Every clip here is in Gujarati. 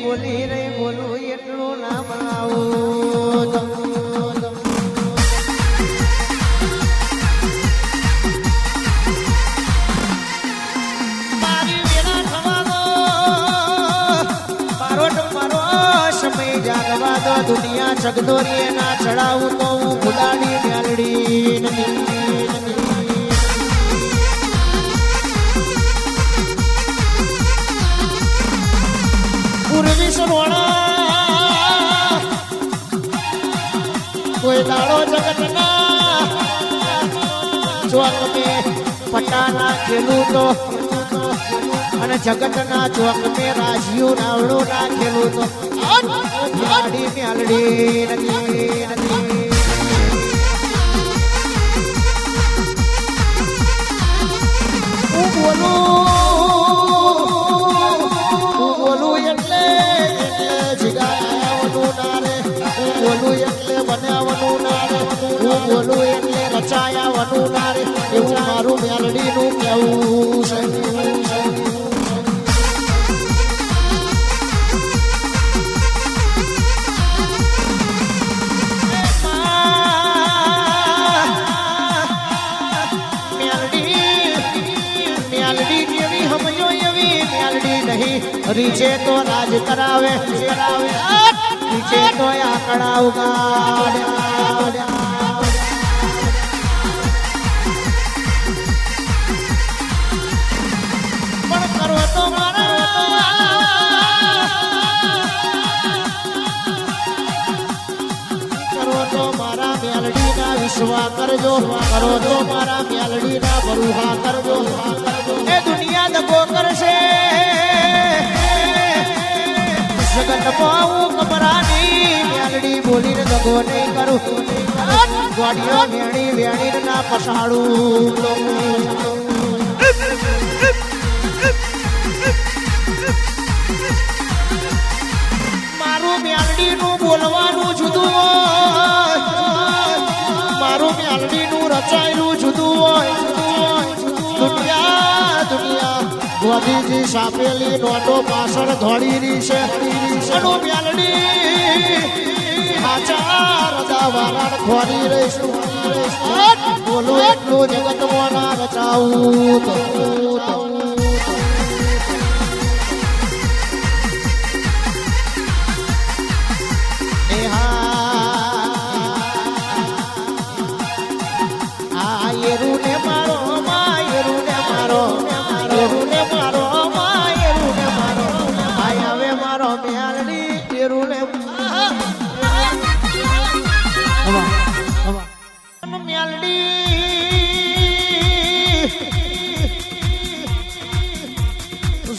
બોલી રહી બોલું એટલું ના બનાવું મારી વેળા થવા દો મારો સમય જાગવા દો દુનિયા જગદોરી ના ચડાવું તો હું ગુલાડી મેલડી નથી કોઈ દાડો જગતના ચોક મેં પટાના ખેલું તો અને જગતના ચોક મેં રાજીયું નાવડું ના ખેલું તો મ્યાલડી નથી હું બોલું એટલે જીગાવાનું ના રે હું બોલું એટલે બનાવવાનું ના રે હું બોલું એટલે રચાયાવાનું ના રે એવું મારું મેલડીનું કહેવું છે રીચે તો રાજ કરાવે રીચે તો આકડા ઉગાડ્યા પણ કરો તો મારા મેલડીના વિશ્વાસ કરજો કરો તો મારા મેલડીના ભરુહા કરજો એ દુનિયા દગો કરશે જગત પાઉં કમરાની મેલડી બોલીને દગો નહીં કરું ગોડીઓ વેણી ના પસાડું મારું મેલડીનું બોલવાનું જુદું હોય મારું મેલડીનું રચાયેલું જુદું હોય દુનિયા ગોધીજી સાપેલી નોટો પાછળ દોડી રહી છે અનુ મેલડી આચાર દાવારાણ ખોરી રહીશું બોલો એટલું જગત મોના રચાવું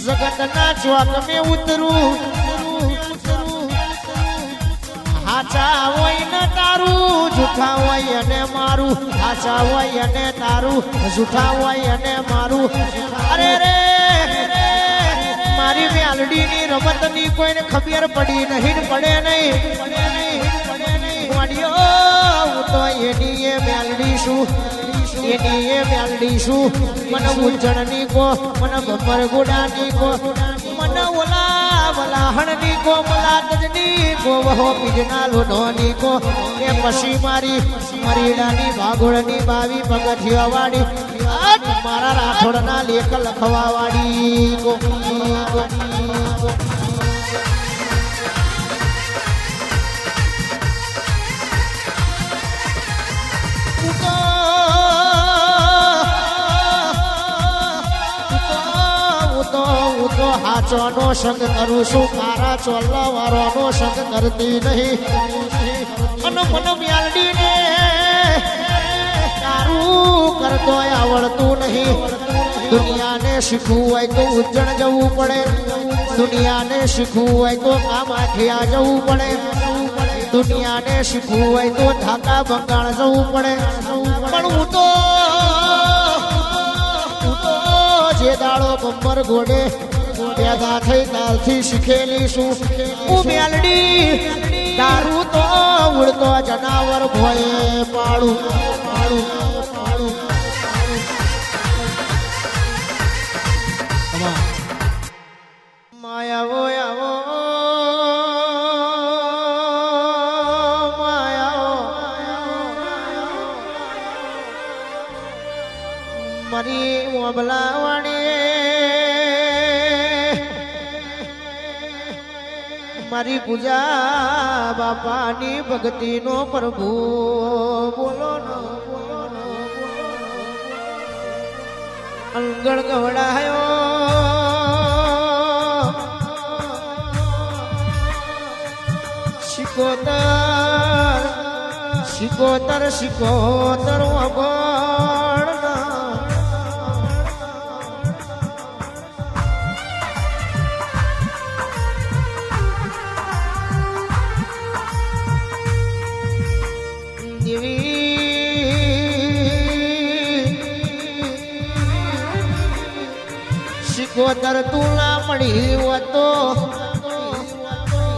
જગતના ચોક મેં ઉતરું હાચા હોય ને તારું જૂઠા હોય અને મારું હાચા હોય અને તારું જૂઠા હોય અને મારું અરે રે મારી મેલડીની રમતની કોઈને ખબર પડી નહીં પડે નહીં હું તો એની એ મેલડી શું એની એ મેલડી શું મને ઉજળની કો મને ભમર ગોડાની કો મને ઓલા વલાહણની કો મલાદની કો વહો પીજના લોઢોની કો એ પછી મારી મરીડાની ભાગોળની બાવી પગથિયા વાળી મારા રાઠોડના લેખ લખવા વાળી કો હાચોનો સંગ કરું છું મારા ચોલ્લા વાળોનો સંગ કરતી નહીં અને મને મેલડીને તારું કરતો આવડતું નહીં દુનિયાને શીખવું હોય તો ઉજ્જણ જવું પડે દુનિયાને શીખવું હોય તો કામાઠિયા જવું પડે દુનિયાને શીખવું હોય તો ઢાકા બંગાળ જવું પડે પણ હું તો જે દાડો બંબર ઘોડે પેદા થઈ ત્યારથી શીખેલી શું હું મેલડી દારૂ તો ઉડતો જનાવર ભોય પાડું મારી પૂજા બાપાની ભક્તિનો પ્રભુ બોલો ન અંગળ ગવડાયો શિકોતર શિકોતર શિકોતર વગણ શિકોતર તું ના મળી હોતો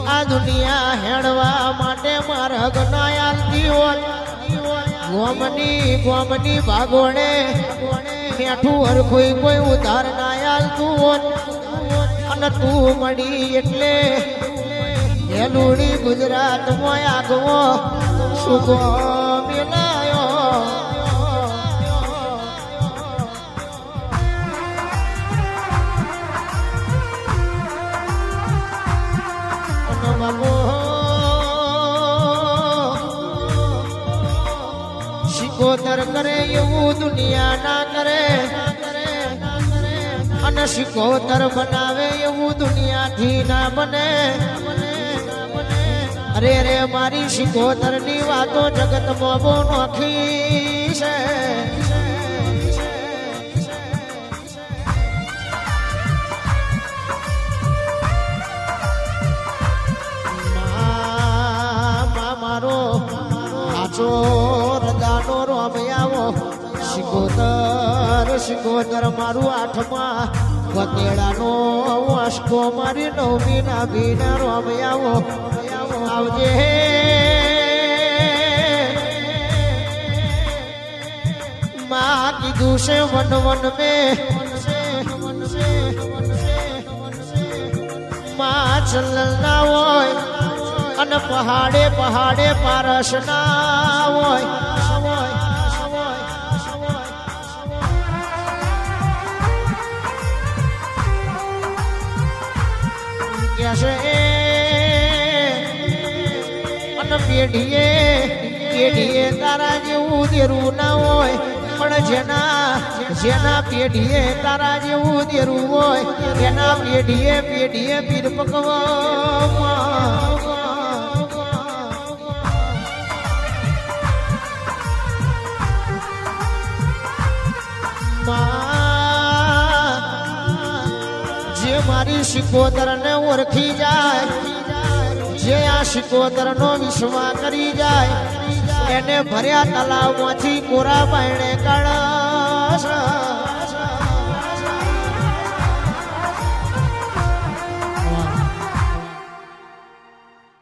આ દુનિયા હેડવા માટે મારા ગનાયાલતી હોત ગોમની ભાગોળે મેઠું હરખોઈ કોઈ ઉધાર ના આલતું હોત અને તું મળી એટલે હેલુડી ગુજરાતમાં આગવો સુગો મિલાયો શિકોતર કરે એવું દુનિયા ના કરે અને શિકોતર બનાવે એવું દુનિયાથી ના બને અરે રે મારી શિકોતર ની વાતો જગતમાં બહુ નોખી છે મારો સાચો રદાનો રોમયાવો શિકોતર શિકોતર મારું આઠમા વતેડાનો અષ્ટો મારી નવમી ના ભીના રોમયાવો આવજે માં કીધું છે વન વન મે માં ચલલ ના હોય અને પહાડે પહાડે પારસ ના હોય કેસે અને પેઢીએ તારા જેવું દેરું ના હોય પણ જેના પેઢીએ તારા જેવું દેરું હોય એના પેઢીએ પીર પકવામાં જે મારી શિકોતર ને ઓળખી જાય જે આ શિકોતર નો વિશ્વાસ કરી જાય એને ભર્યા તલાવમાંથી કોરા બાયણે કાઢ